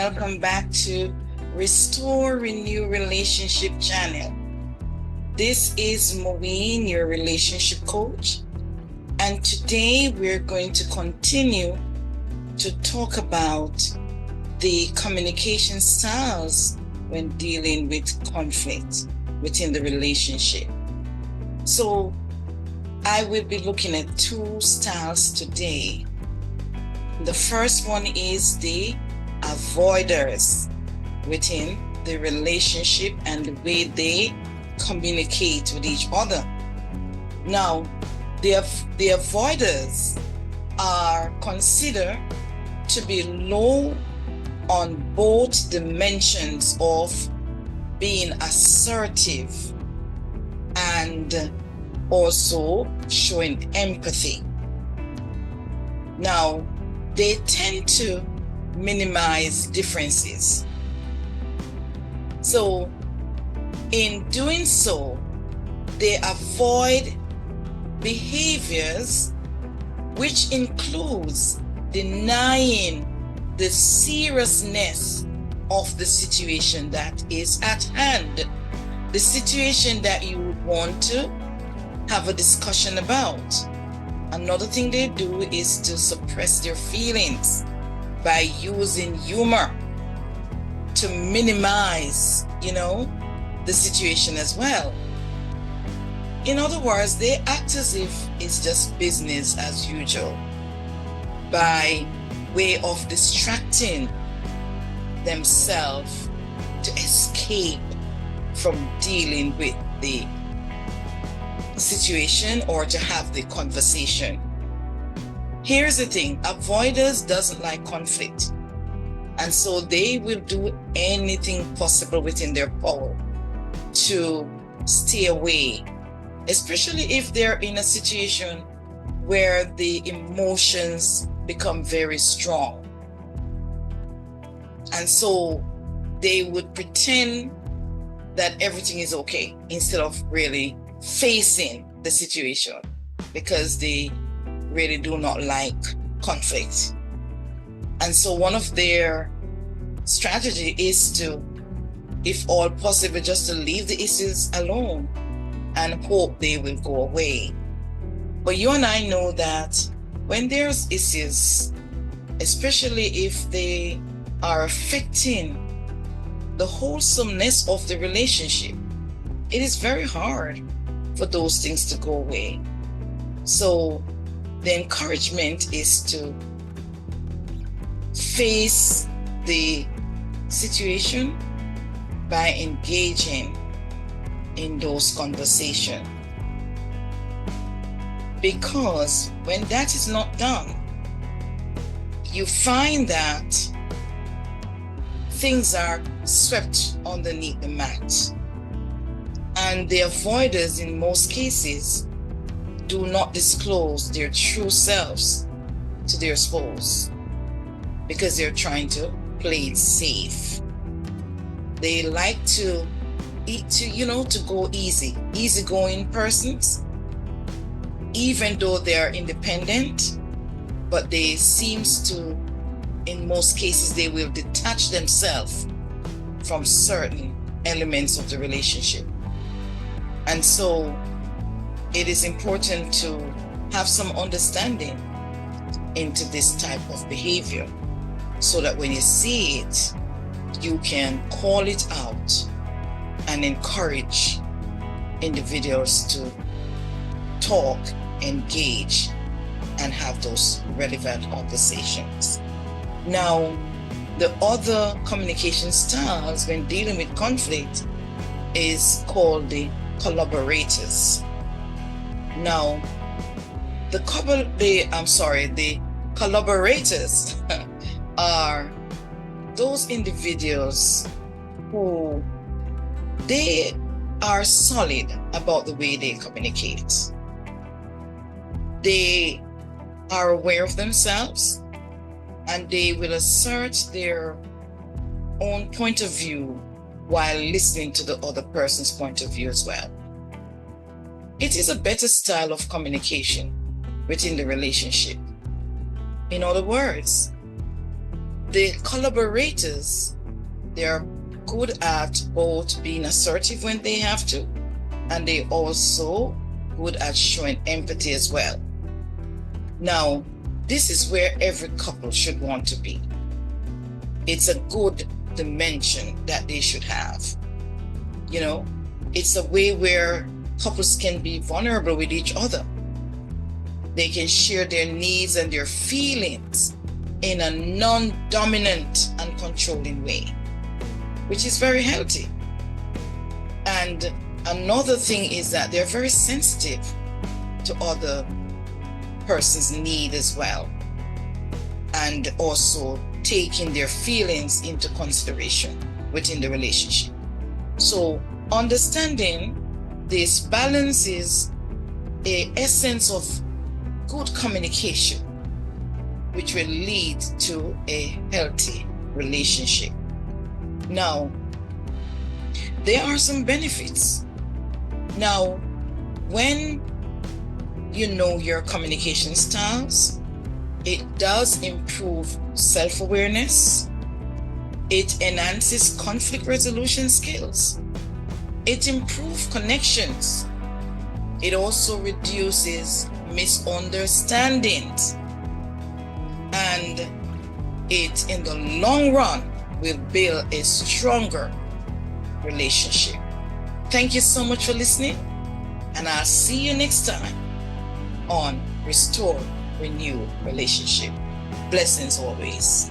welcome back to Restore Renew Relationship channel. This is Murween, your relationship coach, and today we're going to continue to talk about the communication styles when dealing with conflict within the relationship. So I will be looking at two styles today. The first one is the avoiders within the relationship and the way they communicate with each other. Now, the avoiders are considered to be low on both dimensions of being assertive and also showing empathy. Now, they tend to minimize differences. So, in doing so, they avoid behaviors which includes denying the seriousness of the situation that is at hand, the situation that you would want to have a discussion about. Another thing they do is to suppress their feelings by using humor to minimize, the situation as well. In other words, they act as if it's just business as usual by way of distracting themselves to escape from dealing with the situation or to have the conversation. Here's the thing, avoiders doesn't like conflict, and so they will do anything possible within their power to stay away, especially if they're in a situation where the emotions become very strong. And so they would pretend that everything is okay instead of really facing the situation, because they really do not like conflict. And so one of their strategy is to, if all possible, just to leave the issues alone and hope they will go away. But you and I know that when there's issues, especially if they are affecting the wholesomeness of the relationship, it is very hard for those things to go away. So the encouragement is to face the situation by engaging in those conversations. Because when that is not done, you find that things are swept underneath the mat. And the avoiders in most cases do not disclose their true selves to their spouse because they're trying to play it safe. They like to go easygoing persons, even though they're independent, but they seems to, in most cases, they will detach themselves from certain elements of the relationship. And so it is important to have some understanding into this type of behavior so that when you see it, you can call it out and encourage individuals to talk, engage, and have those relevant conversations. Now, the other communication styles when dealing with conflict is called the collaborators. Now, the collaborators are those individuals who they are solid about the way they communicate. They are aware of themselves and they will assert their own point of view while listening to the other person's point of view as well. It is a better style of communication within the relationship. In other words, The collaborators, they're good at both being assertive when they have to, and they also good at showing empathy as well. Now, this is where every couple should want to be. It's a good dimension that they should have. You know, it's a way where couples can be vulnerable with each other. They can share their needs and their feelings in a non-dominant and controlling way, which is very healthy. And another thing is that they're very sensitive to other person's need as well, and also taking their feelings into consideration within the relationship. So understanding this balances an essence of good communication, which will lead to a healthy relationship. Now, there are some benefits. Now, when you know your communication styles, it does improve self-awareness. It enhances conflict resolution skills. It improves connections. It also reduces misunderstandings. And it, in the long run, will build a stronger relationship. Thank you so much for listening, and I'll see you next time on Restore, Renew Relationship. Blessings always.